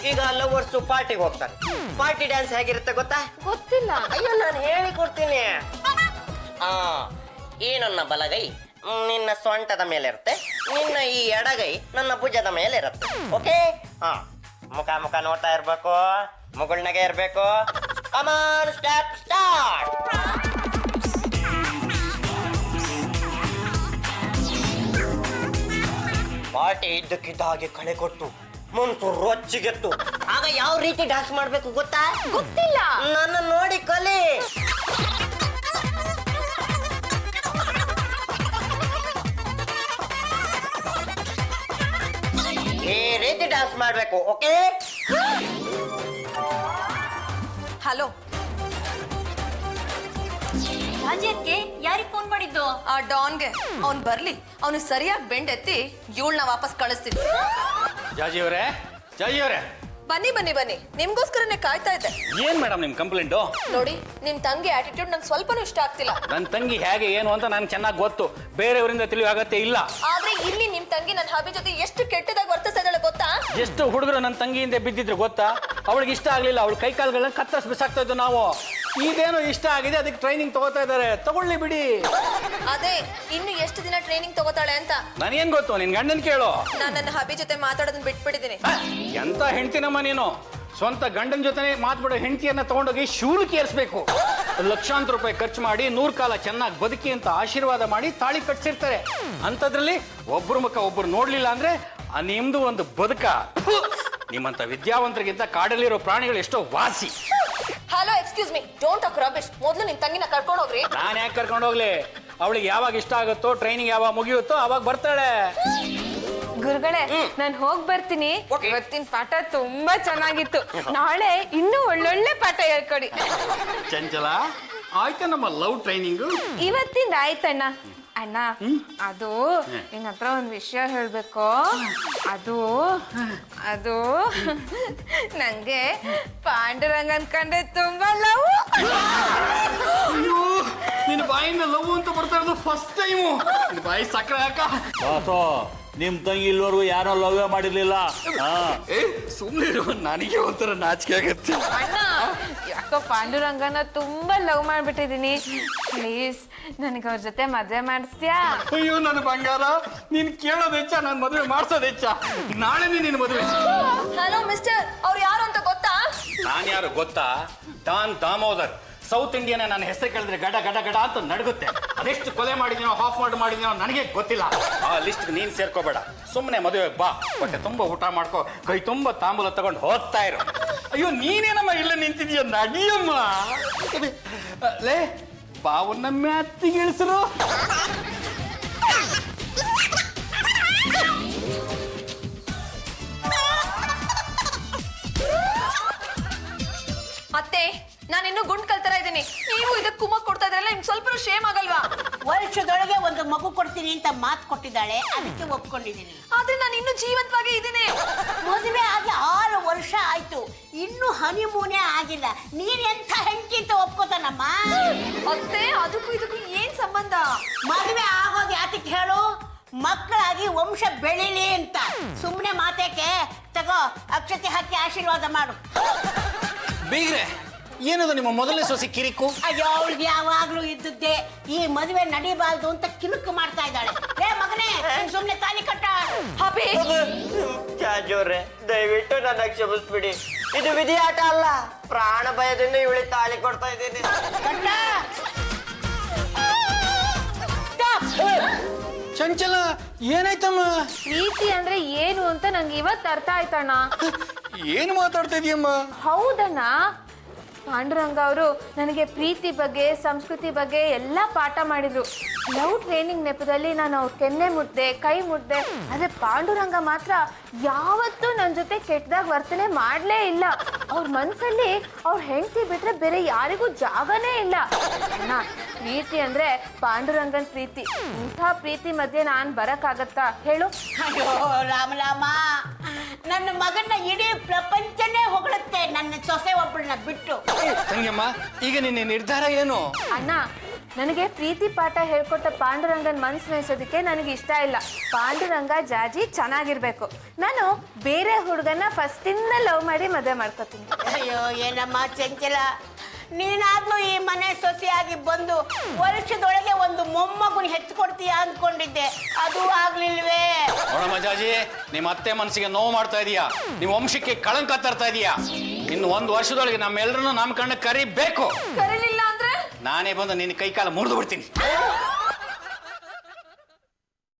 ಈಗ ಲವರ್ಸು ಪಾರ್ಟಿಗೆ ಹೋಗ್ತಾರೆ. ಪಾರ್ಟಿ ಡ್ಯಾನ್ಸ್ ಹೇಗಿರುತ್ತೆ ಗೊತ್ತಾ? ಗೊತ್ತಿಲ್ಲ. ಅಯ್ಯೋ, ನಾನು ಹೇಳಿ ಕೊಡ್ತೀನಿ. ಈ ನನ್ನ ಬಲಗೈ ನಿನ್ನ ಸೊಂಟದ ಮೇಲೆ ಇರುತ್ತೆ, ನಿನ್ನ ಈ ಎಡಗೈ ನನ್ನ ಭುಜದ ಮೇಲೆ ಇರುತ್ತೆ. ಓಕೆ? ಮುಖ ನೋಡ್ತಾ ಇರ್ಬೇಕು, ಮುಗುಳ್ನಗೆ ಇರ್ಬೇಕು. ಕಮಾನ್, ಸ್ಟಾರ್ಟ್. ಪಾರ್ಟಿ ಇದ್ದಕ್ಕಿದ್ದ ಹಾಗೆ ಕಳೆ ಕೊಟ್ಟು ಮನ್ಸು ರೊಚ್ಚಿಗೆತ್ತು. ಆಗ ಯಾವ ರೀತಿ ಡ್ಯಾನ್ಸ್ ಮಾಡ್ಬೇಕು ಗೊತ್ತಾ? ಗೊತ್ತಿಲ್ಲ. ನನ್ನ ನೋಡಿ ಕಲಿ. ಈ ರೀತಿ ಡ್ಯಾನ್ಸ್ ಮಾಡ್ಬೇಕು. ಓಕೆ? ಹಲೋ, ರಾಜ್ಯಕ್ಕೆ ಯಾರಿಗೆ ಫೋನ್ ಮಾಡಿದ್ದು? ಆ ಡಾನ್ಗೆ. ಅವ್ನ್ ಬರ್ಲಿ, ಅವ್ನು ಸರಿಯಾಗಿ ಬೆಂಡೆತ್ತಿ ಇವಳನ್ನ ವಾಪಸ್ ಕಳಿಸ್ತೀನಿ. ಜಾಜಿ ಅವರೇ, ಬನ್ನಿ, ನಿಮ್ಗೋಸ್ಕರನೇ ಕಾಯ್ತಾ ಇದ್ದೆ. ಏನ್ ಮೇಡಮ್ ನಿಮ್ ಕಂಪ್ಲೇಂಟು? ನೋಡಿ, ನಿಮ್ ತಂಗಿ ಆಟಿಟ್ಯೂಡ್ ನಂಗೆ ಸ್ವಲ್ಪನೂ ಇಷ್ಟ ಆಗ್ತಿಲ್ಲ. ನನ್ನ ತಂಗಿ ಹೇಗೆ ಏನು ಅಂತ ನನ್ಗೆ ಚೆನ್ನಾಗಿ ಗೊತ್ತು. ಬೇರೆಯವರಿಂದ ತಿಳಿಯುವ ಅಗತ್ಯ ಇಲ್ಲ. ಆದ್ರೆ ಇಲ್ಲಿ ನಿಮ್ ತಂಗಿ ನನ್ನ ಹಬಿ ಜೊತೆ ಎಷ್ಟು ಕೆಟ್ಟದಾಗಿ ವರ್ತಿಸ್ತಾ ಇದ್ದಾಳೆ ಗೊತ್ತಾ? ಎಷ್ಟು ಹುಡುಗರು ನನ್ನ ತಂಗಿಯಿಂದ ಬಿದ್ದಿದ್ರು ಗೊತ್ತಾ? ಅವಳಿಗೆ ಇಷ್ಟ ಆಗ್ಲಿಲ್ಲ, ಅವಳ ಕೈ ಕಾಲುಗಳನ್ನ ಕತ್ತರಿಸಿ ಬಿಸಾಕ್ತಾ ಇದ್ದು ನಾವು. ಇದೇನೋ ಇಷ್ಟ ಆಗಿದೆ, ಅದಕ್ಕೆ ಟ್ರೈನಿಂಗ್ ತಗೋತಾ ಇದ್ದಾರೆ. ತಗೊಳ್ಳಿ ಬಿಡಿ. ಅದೇ, ಇನ್ನು ಎಷ್ಟು ದಿನ ಟ್ರೈನಿಂಗ್ ತಗೋತಾಳೆ ಅಂತ ನನಗೇನ್ ಗೊತ್ತು? ನಿನ್ ಗಂಡನ್ ಕೇಳು. ನಾನು ನನ್ನ ಹಬಿ ಜೊತೆ ಮಾತಾಡೋದನ್ನ ಬಿಟ್ಬಿಟ್ಟಿದ್ದೀನಿ. ಎಂತ ಹೆಂಡ್ತಿನಮ್ಮ ನೀನು? ಸ್ವಂತ ಗಂಡನ ಜೊತೆ ಮಾತ್ಬಿಡೋ ಹೆಂಡತಿಯನ್ನ ತಗೊಂಡೋಗಿ ಶೂಲಕ್ಕೆ ಏರಿಸಬೇಕು. ಲಕ್ಷಾಂತರ ರೂಪಾಯಿ ಖರ್ಚು ಮಾಡಿ 100 ಕಾಲ ಚೆನ್ನಾಗಿ ಬದುಕಿ ಅಂತ ಆಶೀರ್ವಾದ ಮಾಡಿ ತಾಳಿ ಕಟ್ಸಿರ್ತಾರೆ. ಅಂಥದ್ರಲ್ಲಿ ಒಬ್ರು ಮುಖ ಒಬ್ರು ನೋಡ್ಲಿಲ್ಲ ಅಂದ್ರೆ ನಿಮ್ದು ಒಂದು ಬದುಕ. ನಿಮ್ಮಂತ ವಿದ್ಯಾವಂತರಿಗಿಂತ ಕಾಡಲ್ಲಿರೋ ಪ್ರಾಣಿಗಳು ಎಷ್ಟೋ ವಾಸಿ. Hello, excuse me, don't talk rubbish. ಮೊದಲು ನಿಮ್ ತಂಗಿನ ಕರ್ಕೊಂಡು ಹೋಗ್ರಿ. ನಾನು ಯಾಕೆ ಕರ್ಕೊಂಡು ಹೋಗ್ಲಿ? ಅವಳಿಗೆ ಯಾವಾಗ ಇಷ್ಟ ಆಗುತ್ತೋ, ಟ್ರೈನಿಂಗ್ ಯಾವಾಗ ಮುಗಿಯುತ್ತೋ ಅವಾಗ ಬರ್ತಾಳೆ. ಗುರುಗಳೇ, ನಾನು ಹೋಗ್ ಬರ್ತೀನಿ. ಇವತ್ತಿನ ಪಾಠ ತುಂಬಾ ಚೆನ್ನಾಗಿತ್ತು. ನಾಳೆ ಇನ್ನೂ ಒಳ್ಳೊಳ್ಳೆ ಪಾಠ ಹೇಳ್ಕೊಡಿ. ಚಂಚಲ, ಆಯ್ತಾ ನಮ್ಮ ಲವ್ ಟ್ರೈನಿಂಗು? ಇವತ್ತಿಂದ ಆಯ್ತಣ್ಣ. ಅಣ್ಣ, ಅದು ನಿನ್ನ ಹತ್ರ ಒಂದು ವಿಷಯ ಹೇಳ್ಬೇಕು. ಅದು ನಂಗೆ ಪಾಂಡುರಂಗನ್ ಕಂಡ್ರೆ ತುಂಬಾ ಲವ್. ನಿನ್ನ ಬಾಯಿಂದ ಲವ್ ಅಂತ ಬರ್ತಾ ಇರೋದು ಫಸ್ಟ್ ಟೈಮು. ನಿನ್ನ ಬಾಯಿ ಸಕ್ಕರೆ ಹಾಕ. ನಿಮ್ ತಂಗಿ ಇಲ್ಲಿವರೆಗೂ ಯಾರೋ ಲವ್ಯ ಮಾಡಿರ್ಲಿಲ್ಲ. ಹಾ ಸುಮ್ಮನೆ ನನಗೆ ಒಂಥರ ನಾಚಿಕೆ ಆಗತ್ತೆ. ಅಣ್ಣ ಯಾಕೋ ಪಾಂಡುರಂಗನ ತುಂಬಾ ಲವ್ ಮಾಡ್ಬಿಟ್ಟಿದೀನಿ. ಪ್ಲೀಸ್ ನನಗೆ ಅವ್ರ ಜೊತೆ ಮದ್ವೆ ಮಾಡಿಸ್ತೀಯಾ? ಅಯ್ಯೋ ನನ್ನ ಬಂಗಾರ, ನೀನ್ ಕೇಳೋದು ಹೆಚ್ಚ, ನಾನು ಮದುವೆ ಮಾಡ್ಸೋದು ಹೆಚ್ಚ. ನಾಳೆನೇ ನಿನ್ನ ಮದುವೆ. ಹಲೋ ಮಿಸ್ಟರ್, ಅವ್ರು ಯಾರು ಅಂತ ಗೊತ್ತಾ? ನಾನು ಯಾರು ಗೊತ್ತಾ? ಡಾನ್ ದಾಮೋದರ್. ಸೌತ್ ಇಂಡಿಯನ್ ನನ್ನ ಹೆಸರು ಕೇಳಿದ್ರೆ ಗಡ ಗಡ ಗಡ ಅಂತ ನಡುಗುತ್ತೆ. ಅದೆಷ್ಟು ಕೊಲೆ ಮಾಡಿದೀನೋ ಹಾಫ್ ಮರ್ಡರ್ ಮಾಡಿದೀನೋ ನನಗೆ ಗೊತ್ತಿಲ್ಲ. ಆ ಲಿಸ್ಟ್ ನೀನ್ ಸೇರ್ಕೋಬೇಡ. ಸುಮ್ಮನೆ ಮದುವೆಗೆ ಬಾ, ಹೊಟ್ಟೆ ತುಂಬ ಊಟ ಮಾಡ್ಕೋ, ಕೈ ತುಂಬ ತಾಂಬೂಲ ತಗೊಂಡು ಹೋಗ್ತಾ ಇರು. ಅಯ್ಯೋ ನೀನೇನಮ್ಮ ಇಲ್ಲ ನಿಂತಿದೀಯ, ನಡಿಯಮ್ಮ. ಲೇ ಬಾವನ್ನ ಮ್ಯಾತ್ತಿಗೆ ಇಳಿಸರು. ಅತ್ತೆ, ನಾನು ಇನ್ನೂ ಗುಂಡ್ ಕಲ್ತರ ಇದ್ದೀನಿ. ನೀವು ಇದಕ್ಕೆ ಕುಮ್ಮಕ್ ಕೊಡ್ತಾ ಇದ್ರಲ್ಲ, ನಿಮ್ಗೆ ಸ್ವಲ್ಪ ಶೇಮ್ ಆಗಲ್ವಾ? ವರ್ಷದೊಳಗೆ ಒಂದು ಮಗು ಕೊಡ್ತೀನಿ ಅಂತ ಮಾತು ಕೊಟ್ಟಿದ್ದಾಳೆ, ಅದಕ್ಕೆ ಒಪ್ಕೊಂಡಿದ್ದೀನಿ. ಆದ್ರೆ ನಾನು ಇನ್ನೂ ಜೀವಂತವಾಗಿ ಇದ್ದೀನಿ. ಮದುವೆ ಆಗಿ 6 ವರ್ಷ ಆಯ್ತು, ಇನ್ನೂ ಹನಿಮೂನೇ ಆಗಿಲ್ಲ. ನೀನ್ ಎಂಥ ಹೆಂಡತಿ ಅಂತ ಒಪ್ಕೋತಾನಮ್ಮ? ಅತ್ತೆ, ಅದಕ್ಕೂ ಇದಕ್ಕೂ ಏನ್ ಸಂಬಂಧ? ಮದುವೆ ಆಗೋದು ಯಾತಕ್ಕೆ ಹೇಳು? ಮಕ್ಕಳಾಗಿ ವಂಶ ಬೆಳಿಲಿ ಅಂತ. ಸುಮ್ಮನೆ ಮಾತೇಕೆ? ತಗೋ, ಅಕ್ಷತೆ ಹಾಕಿ ಆಶೀರ್ವಾದ ಮಾಡು. ಬೀಗ್ರೆ, ಏನದು ನಿಮ್ಮ ಮೊದಲನೇ ಸೊಸೆ ಕಿರಿಕು? ಅಯ್ಯೋ, ಅವಳಿಗೆ ಯಾವಾಗ್ಲೂ ಇದ್ದದ್ದೇ ಈ ಮದುವೆ ನಡೀಬಾರ್ದು ಅಂತ ಕಿರುಕು ಮಾಡ್ತಾ ಇದ್ದಾಳೆ. ಏ ಮಗನೇ, ಸುಮ್ಮನೆ ತಾಲಿ ಕಟ್ಟ. ಅಭಿ, ಜಾಜೋರೆ, ದಯವಿಟ್ಟು ನನ್ನ ಕ್ಷಮಿಸ್ಬಿಡಿ. ಇದು ವಿಧಿ ಆಟ ಅಲ್ಲ. ಪ್ರಾಣ ಭಯದಿಂದ ಇವಳಿ ತಾಳಿ ಕೊಡ್ತಾ ಇದ್ದೀನಿ. ಕಟ್ಟ. ಚಂಚಲ, ಏನಾಯ್ತಮ್ಮ? ಪ್ರೀತಿ ಅಂದ್ರೆ ಏನು ಅಂತ ನಂಗೆ ಇವತ್ತು ಅರ್ಥ ಆಯ್ತಣ್ಣ. ಏನು ಮಾತಾಡ್ತಾ ಇದೀಯಮ್ಮ? ಹೌದಣ್ಣ, ಪಾಂಡುರಂಗ ಅವರು ನನಗೆ ಪ್ರೀತಿ ಬಗ್ಗೆ, ಸಂಸ್ಕೃತಿ ಬಗ್ಗೆ ಎಲ್ಲ ಪಾಠ ಮಾಡಿದ್ರು. ಲವ್ ಟ್ರೈನಿಂಗ್ ನೆಪದಲ್ಲಿ ನಾನು ಅವ್ರ ಕೆನ್ನೆ ಮುಟ್ದೆ, ಕೈ ಮುಟ್ದೆ. ಆದ್ರೆ ಪಾಂಡುರಂಗ ಮಾತ್ರ ಯಾವತ್ತೂ ನನ್ನ ಜೊತೆ ಕೆಟ್ಟದಾಗ ವರ್ತನೆ ಮಾಡಲೇ ಇಲ್ಲ. ಅವ್ರ ಮನಸ್ಸಲ್ಲಿ ಅವ್ರ ಹೆಂಡತಿ ಬಿಟ್ರೆ ಬೇರೆ ಯಾರಿಗೂ ಜಾಗನೇ ಇಲ್ಲ. ಅಣ್ಣ, ಪ್ರೀತಿ ಅಂದ್ರೆ ಪಾಂಡುರಂಗನ್ ಪ್ರೀತಿ. ಇಂಥ ಪ್ರೀತಿ ಮಧ್ಯೆ ನಾನು ಬರಕ್ಕಾಗತ್ತಾ ಹೇಳು? ಅಯ್ಯೋ ರಾಮ, ನನ್ನ ಮಗನ ಇಡೀ ಪ್ರಪಂಚನೇ ಹೊಗಳುತ್ತೆ, ನನ್ನ ಸೊಸೆ ಒಬ್ಬಳನ್ನ ಬಿಟ್ಟು. ತಂಗಿಯಮ್ಮ, ಈಗ ನಿನ್ನ ನಿರ್ಧಾರ ಏನು? ಅಣ್ಣ, ನನಗೆ ಪ್ರೀತಿ ಪಾಠ ಹೇಳ್ಕೊಟ್ಟ ಪಾಂಡುರಂಗನ್ ಮನ್ಸು ನೋಯಿಸೋದಕ್ಕೆ ನನಗೆ ಇಷ್ಟ ಇಲ್ಲ. ಪಾಂಡುರಂಗ ಜಾಜಿ ಚೆನ್ನಾಗಿರ್ಬೇಕು. ನಾನು ಬೇರೆ ಹುಡುಗನ ಫಸ್ಟಿಂದ ಲವ್ ಮಾಡಿ ಮದುವೆ ಮಾಡ್ಕೊತೀನಿ. ಅಯ್ಯೋ ಏನಮ್ಮ ಚಂಚಲ, ನೀನಾದ್ರೂ ಈ ಮನೆ ಸೊಸೆಯಾಗಿ ಬಂದು ವರ್ಷದೊಳಗೆ ಒಂದು ಮೊಮ್ಮಗುನ ಹೆಚ್ಕೊಡ್ತೀಯ ಅಂದ್ಕೊಂಡಿದ್ದೆ, ಅದು ಆಗ್ಲಿಲ್ವೇ? ನೋಡಮ್ಮ ಜಾಜಿ, ನಿಮ್ಮ ಅತ್ತೆ ಮನಸ್ಸಿಗೆ ನೋವು ಮಾಡ್ತಾ ಇದೀಯಾ, ನಿಮ್ಮ ವಂಶಕ್ಕೆ ಕಳಂಕ ತರ್ತಾ ಇದೀಯಾ. ಇನ್ನು 1 ವರ್ಷದೊಳಗೆ ನಮ್ಮೆಲ್ಲರನ್ನು ನಮ್ಮ ಕಣ್ಣ ಕರಿಬೇಕು. ಕರೀಲಿಲ್ಲ ಅಂದ್ರೆ ನಾನೇ ಬಂದು ನಿನ್ನ ಕೈ ಕಾಲ ಮುರಿದು ಬಿಡ್ತೀನಿ.